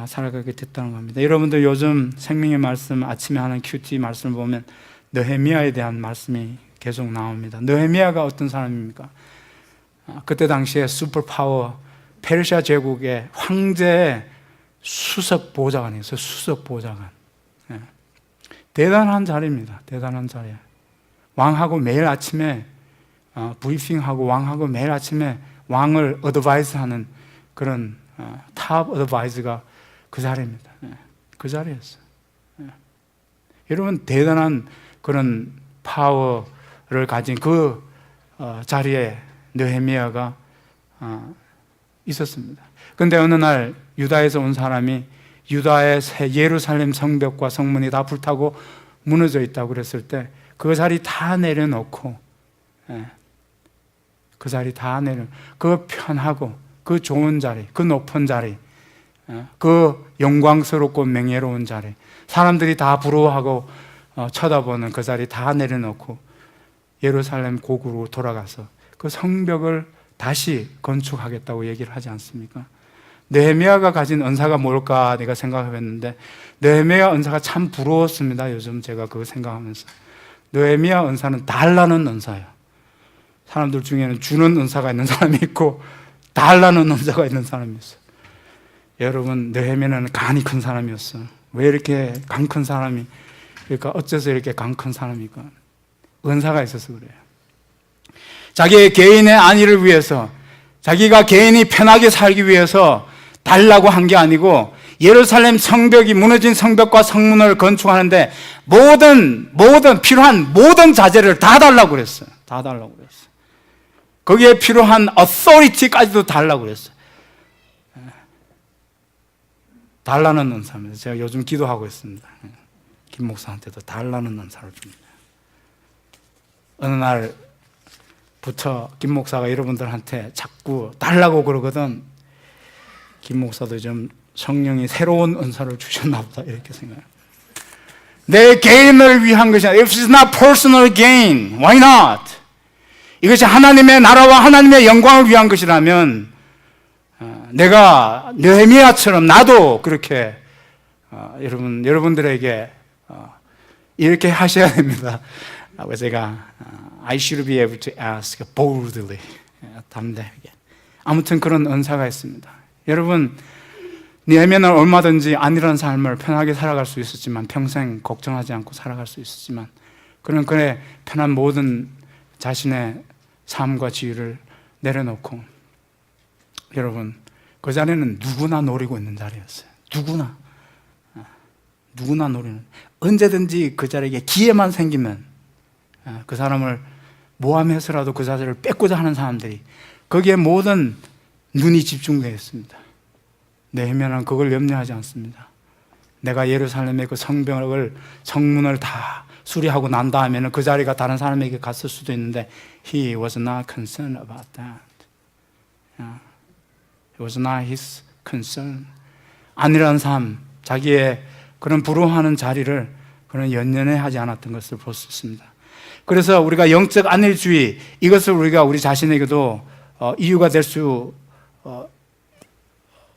살아가게 됐다는 겁니다. 여러분들 요즘 생명의 말씀 아침에 하는 큐티 말씀을 보면 느헤미야에 대한 말씀이 계속 나옵니다. 느헤미야가 어떤 사람입니까? 그때 당시에 슈퍼파워 페르시아 제국의 황제의 수석 보좌관이었어요. 수석 보좌관. 대단한 자리입니다. 대단한 자리. 왕하고 매일 아침에 브리핑하고 왕하고 매일 아침에 왕을 어드바이스하는 그런 탑 어드바이스가 그 자리입니다. 그 자리였어요. 여러분, 대단한 그런 파워를 가진 그 자리에 느헤미야가 있었습니다. 그런데 어느 날 유다에서 온 사람이 유다의 새 예루살렘 성벽과 성문이 다 불타고 무너져 있다고 그랬을 때 그 자리 다 내려놓고, 그 자리 다 그 편하고 그 좋은 자리, 그 높은 자리, 그 영광스럽고 명예로운 자리, 사람들이 다 부러워하고 쳐다보는 그 자리 다 내려놓고 예루살렘 고국으로 돌아가서 그 성벽을 다시 건축하겠다고 얘기를 하지 않습니까? 느헤미야가 가진 은사가 뭘까 내가 생각해봤는데, 느헤미야 은사가 참 부러웠습니다. 요즘 제가 그거 생각하면서. 느헤미야 은사는 달라는 은사예요. 사람들 중에는 주는 은사가 있는 사람이 있고 달라는 은사가 있는 사람이 있어요. 여러분, 느헤미야는 간이 큰 사람이었어요. 왜 이렇게 간 큰 사람이, 그러니까 어째서 이렇게 간 큰 사람이니까 은사가 있어서 그래요. 자기의 개인의 안위를 위해서, 자기가 개인이 편하게 살기 위해서 달라고 한 게 아니고 예루살렘 성벽이 무너진 성벽과 성문을 건축하는데 모든 필요한 모든 자재를 다 달라고 그랬어요. 다 달라고 그랬어요. 거기에 필요한 authority까지도 달라고 그랬어요. 달라는 은사입니다. 제가 요즘 기도하고 있습니다. 김 목사한테도 달라는 은사를 줍니다. 어느 날부터 김 목사가 여러분들한테 자꾸 달라고 그러거든. 김 목사도 좀 성령이 새로운 은사를 주셨나 보다 이렇게 생각해요. 내 개인을 위한 것이 아니라 If it's not personal gain, why not? 이것이 하나님의 나라와 하나님의 영광을 위한 것이라면 내가 느헤미야처럼 나도 그렇게 여러분들에게 이렇게 하셔야 됩니다. 그래서 제가 I should be able to ask boldly, 담대하게. 아무튼 그런 은사가 있습니다. 여러분, 느헤미야는 얼마든지 안일한 삶을 편하게 살아갈 수 있었지만, 평생 걱정하지 않고 살아갈 수 있었지만, 그는 그의 편한 모든 자신의 삶과 지위를 내려놓고, 여러분, 그 자리는 누구나 노리고 있는 자리였어요. 누구나 노리는, 언제든지 그 자리에 기회만 생기면 그 사람을 모함해서라도 그 자리를 뺏고자 하는 사람들이 거기에 모든 눈이 집중되어 있습니다. 느헤미야는 그걸 염려하지 않습니다. 내가 예루살렘의 그 성문을 다 수리하고 난 다음에는 그 자리가 다른 사람에게 갔을 수도 있는데 He was not concerned about that. It was not his concern. 안일한 삶, 자기의 그런 부러워하는 자리를 그런 연연해 하지 않았던 것을 볼 수 있습니다. 그래서 우리가 영적 안일주의, 이것을 우리가 우리 자신에게도 이유가 될 수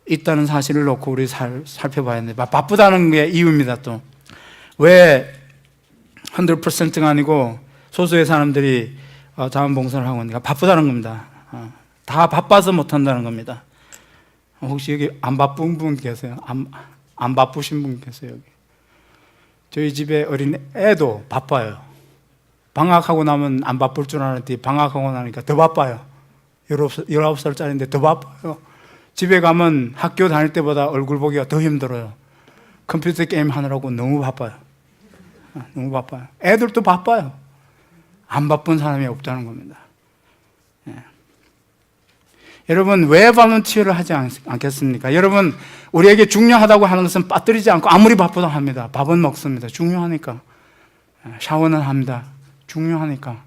있다는 사실을 놓고 우리 살펴봐야 하는데, 바쁘다는 게 이유입니다. 또 왜 100%가 아니고 소수의 사람들이 자원봉사를 하고 있는가? 바쁘다는 겁니다. 다 바빠서 못한다는 겁니다. 혹시 여기 안 바쁜 분 계세요? 안 바쁘신 분 계세요? 여기? 저희 집에 어린 애도 바빠요. 방학하고 나면 안 바쁠 줄 알았더니 방학하고 나니까 더 바빠요. 19살짜리인데 더 바빠요. 집에 가면 학교 다닐 때보다 얼굴 보기가 더 힘들어요. 컴퓨터 게임 하느라고 너무 바빠요. 너무 바빠요. 애들도 바빠요. 안 바쁜 사람이 없다는 겁니다. 여러분, 왜 발런티어를 하지 않겠습니까? 여러분, 우리에게 중요하다고 하는 것은 빠뜨리지 않고 아무리 바쁘다 합니다. 밥은 먹습니다. 중요하니까. 샤워는 합니다. 중요하니까.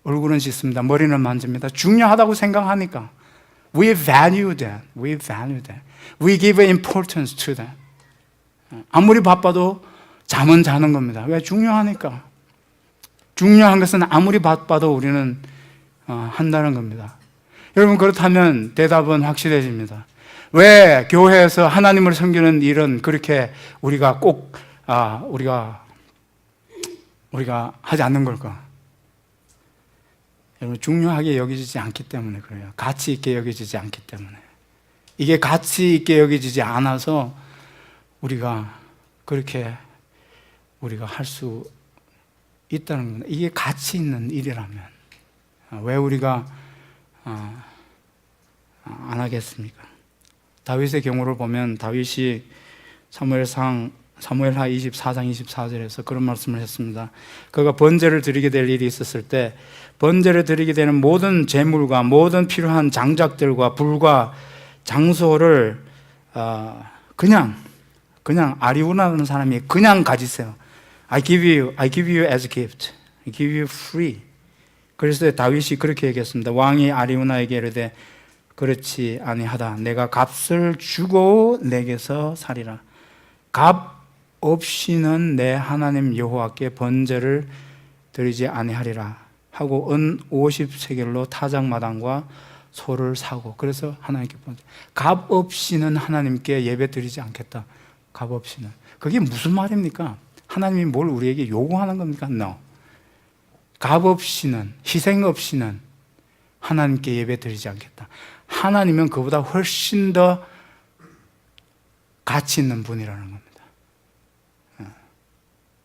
얼굴은 씻습니다. 머리는 만집니다. 중요하다고 생각하니까. We value that. We value that. We give importance to that. 아무리 바빠도 잠은 자는 겁니다. 왜? 중요하니까. 중요한 것은 아무리 바빠도 우리는 한다는 겁니다. 여러분, 그렇다면 대답은 확실해집니다. 왜 교회에서 하나님을 섬기는 일은 그렇게 우리가 꼭 우리가 하지 않는 걸까? 여러분, 중요하게 여겨지지 않기 때문에 그래요. 가치 있게 여겨지지 않기 때문에. 이게 가치 있게 여겨지지 않아서 우리가 그렇게 우리가 할 수 있다는 겁니다. 이게 가치 있는 일이라면 왜 우리가 안 하겠습니까? 다윗의 경우를 보면 다윗이 사무엘하 24장 24절에서 그런 말씀을 했습니다. 그가 번제를 드리게 될 일이 있었을 때 번제를 드리게 되는 모든 제물과 모든 필요한 장작들과 불과 장소를 그냥 아리우나라는 사람이 그냥 가지세요. I give you as a gift. I give you free. 그래서 다윗이 그렇게 얘기했습니다. 왕이 아리우나에게 이르되 그렇지 아니하다. 내가 값을 주고 내게서 사리라. 값 없이는 내 하나님 여호와께 번제를 드리지 아니하리라 하고 은 50세겔로 타작마당과 소를 사고, 그래서 하나님께 번제. 값 없이는 하나님께 예배 드리지 않겠다. 값 없이는. 그게 무슨 말입니까? 하나님이 뭘 우리에게 요구하는 겁니까? No. 값 없이는, 희생 없이는 하나님께 예배 드리지 않겠다. 하나님은 그보다 훨씬 더 가치 있는 분이라는 겁니다.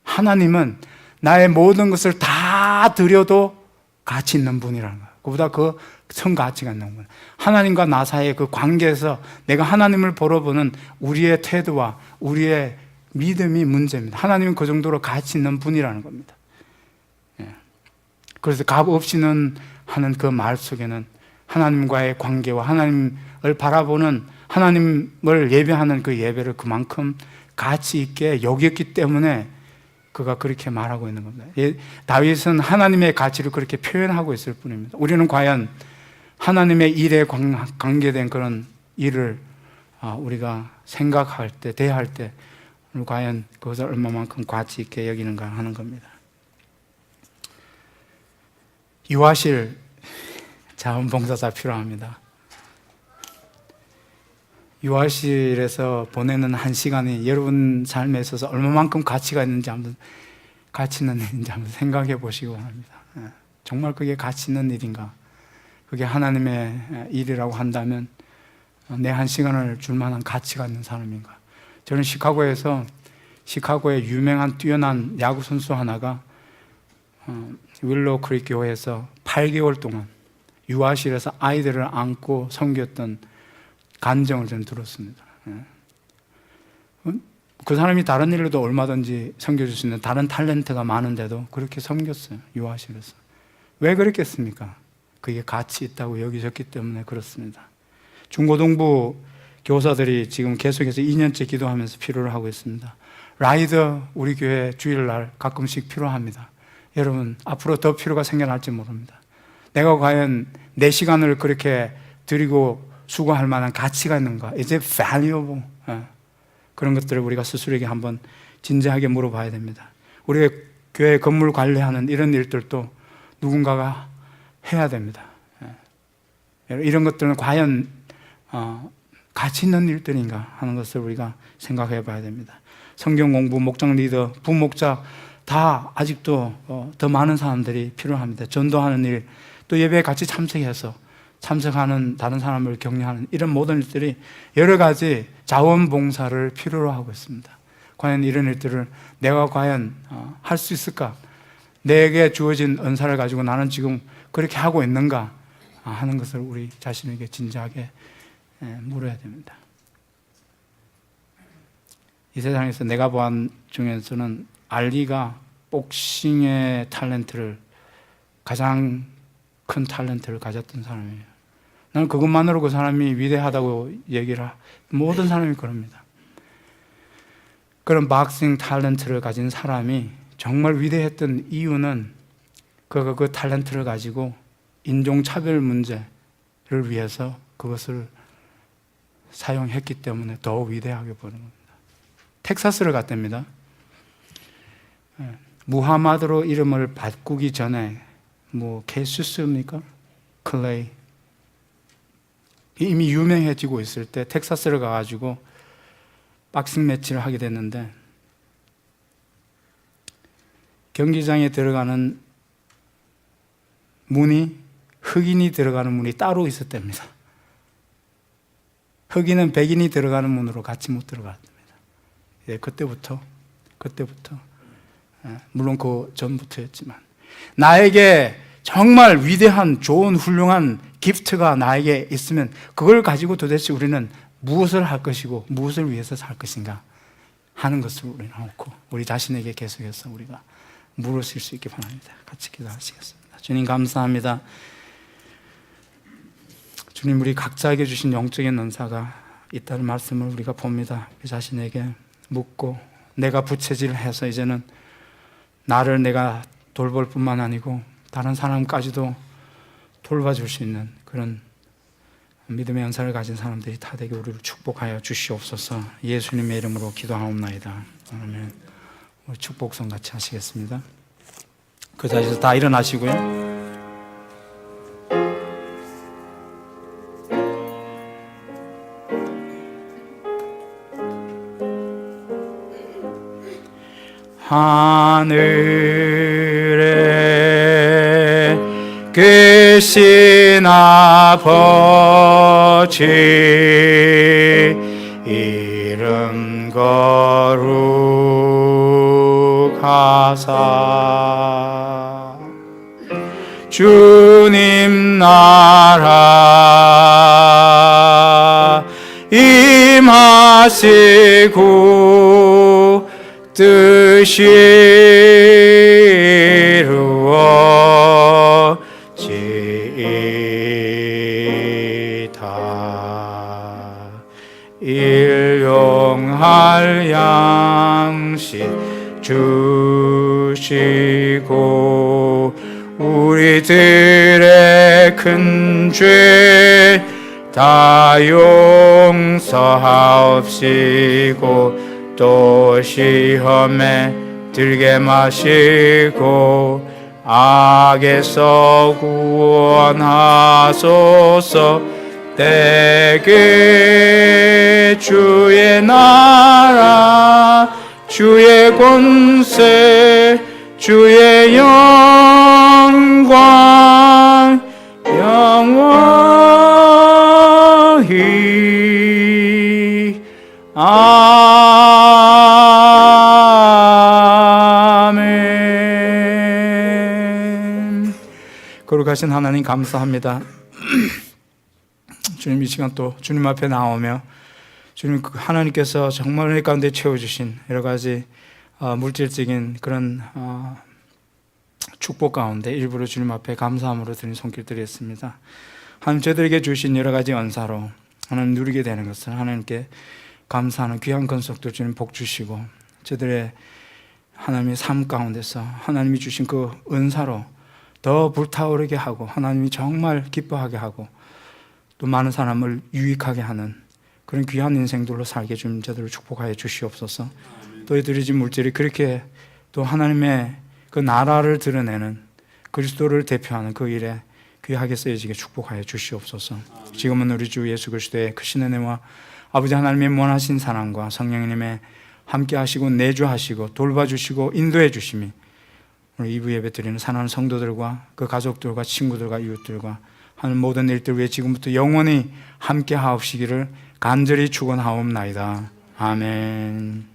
하나님은 나의 모든 것을 다 드려도 가치 있는 분이라는 거예요. 그보다 그 큰 가치가 있는 분. 하나님과 나 사이의 그 관계에서 내가 하나님을 바라보는 우리의 태도와 우리의 믿음이 문제입니다. 하나님은 그 정도로 가치 있는 분이라는 겁니다. 그래서 값 없이는 하는 그 말 속에는 하나님과의 관계와 하나님을 바라보는, 하나님을 예배하는 그 예배를 그만큼 가치 있게 여겼기 때문에 그가 그렇게 말하고 있는 겁니다. 다윗은 하나님의 가치를 그렇게 표현하고 있을 뿐입니다. 우리는 과연 하나님의 일에 관계된 그런 일을 우리가 생각할 때, 대할 때 과연 그것을 얼마만큼 가치 있게 여기는가 하는 겁니다. 유아실 자원봉사자 필요합니다. 유아실에서 보내는 한 시간이 여러분 삶에 있어서 얼마만큼 가치가 있는지 한번, 가치 있는 일인지 한번 생각해 보시기 바랍니다. 정말 그게 가치 있는 일인가? 그게 하나님의 일이라고 한다면 내 한 시간을 줄 만한 가치가 있는 사람인가? 저는 시카고의 유명한 뛰어난 야구 선수 하나가 윌로우 크릭 교회에서 8개월 동안 유아실에서 아이들을 안고 섬겼던 간증을 저는 들었습니다. 그 사람이 다른 일로도 얼마든지 섬겨줄 수 있는 다른 탤런트가 많은데도 그렇게 섬겼어요. 유아실에서. 왜 그랬겠습니까? 그게 가치 있다고 여기졌기 때문에 그렇습니다. 중고등부 교사들이 지금 계속해서 2년째 기도하면서 필요를 하고 있습니다. 라이더 우리 교회 주일날 가끔씩 필요합니다. 여러분, 앞으로 더 필요가 생겨날지 모릅니다. 내가 과연 내 시간을 그렇게 드리고 수고할 만한 가치가 있는가? Is it valuable? 그런 것들을 우리가 스스로에게 한번 진지하게 물어봐야 됩니다. 우리 교회 건물 관리하는 이런 일들도 누군가가 해야 됩니다. 이런 것들은 과연 가치 있는 일들인가 하는 것을 우리가 생각해 봐야 됩니다. 성경 공부, 목장 리더, 부목자 다 아직도 더 많은 사람들이 필요합니다. 전도하는 일, 또 예배에 같이 참석하는 다른 사람을 격려하는 이런 모든 일들이 여러 가지 자원봉사를 필요로 하고 있습니다. 과연 이런 일들을 내가 과연 할 수 있을까? 내게 주어진 은사를 가지고 나는 지금 그렇게 하고 있는가 하는 것을 우리 자신에게 진지하게 물어야 됩니다. 이 세상에서 내가 본 중에서는 알리가 복싱의 탤런트를, 가장 큰 탤런트를 가졌던 사람이에요. 나는 그것만으로 그 사람이 위대하다고 얘기를 모든 사람이 그럽니다. 그런 박싱 탤런트를 가진 사람이 정말 위대했던 이유는 그가 그 탤런트를 가지고 인종차별 문제를 위해서 그것을 사용했기 때문에 더 위대하게 보는 겁니다. 텍사스를 갔답니다. 무하마드로 이름을 바꾸기 전에 케수스입니까? 클레이 이미 유명해지고 있을 때 텍사스를 가가지고 박싱 매치를 하게 됐는데, 경기장에 들어가는 문이, 흑인이 들어가는 문이 따로 있었답니다. 흑인은 백인이 들어가는 문으로 같이 못 들어갔답니다. 그때부터 물론 그 전부터였지만 나에게 정말 위대한, 좋은, 훌륭한 기프트가 나에게 있으면 그걸 가지고 도대체 우리는 무엇을 할 것이고 무엇을 위해서 살 것인가 하는 것을 우리는 놓고 우리 자신에게 계속해서 우리가 물으실 수 있게 바랍니다. 같이 기도하시겠습니다. 주님 감사합니다. 주님, 우리 각자에게 주신 영적인 은사가 있다는 말씀을 우리가 봅니다. 우리 자신에게 묻고 내가 부채질해서 이제는 나를 내가 돌볼 뿐만 아니고 다른 사람까지도 돌봐줄 수 있는 그런 믿음의 은사를 가진 사람들이 다 되게 우리를 축복하여 주시옵소서. 예수님의 이름으로 기도하옵나이다. 아멘. 우리 축복성 같이 하시겠습니다. 그 자리에서 다 일어나시고요. 하늘에 계신 아버지, 이름 거룩하사 주님 나라 임하시고 뜻이 이루어지이다. 일용할 양식 주시고 우리들의 큰 죄 다 용서하옵시고 또 시험에 들게 마시고 악에서 구원하소서. 내게 주의 나라 주의 권세 주의 영광 영원히 아멘. 거룩하신 하나님 감사합니다. 주님 이 시간 또 주님 앞에 나오며 주님 하나님께서 정말 은혜 가운데 채워주신 여러 가지 물질적인 그런 축복 가운데 일부러 주님 앞에 감사함으로 드린 손길 드리겠습니다. 하나님 저들에게 주신 여러 가지 은사로 하나님 누리게 되는 것을 하나님께 감사하는 귀한 건속도 주님 복 주시고 저들의 하나님의 삶 가운데서 하나님이 주신 그 은사로 더 불타오르게 하고 하나님이 정말 기뻐하게 하고 또 많은 사람을 유익하게 하는 그런 귀한 인생들로 살게 주님 저들을 축복하여 주시옵소서. 또 이들이 진 물질이 그렇게 또 하나님의 그 나라를 드러내는 그리스도를 대표하는 그 일에 귀하게 쓰여지게 축복하여 주시옵소서. 지금은 우리 주 예수 그리스도의 크신 은혜와 아버지 하나님의 무한하신 사랑과 성령님의 함께 하시고 내주하시고 돌봐주시고 인도해 주심이 우리 2부 예배 드리는 사랑하는 성도들과 그 가족들과 친구들과 이웃들과 하는 모든 일들 위해 지금부터 영원히 함께 하옵시기를 간절히 축원하옵나이다. 아멘.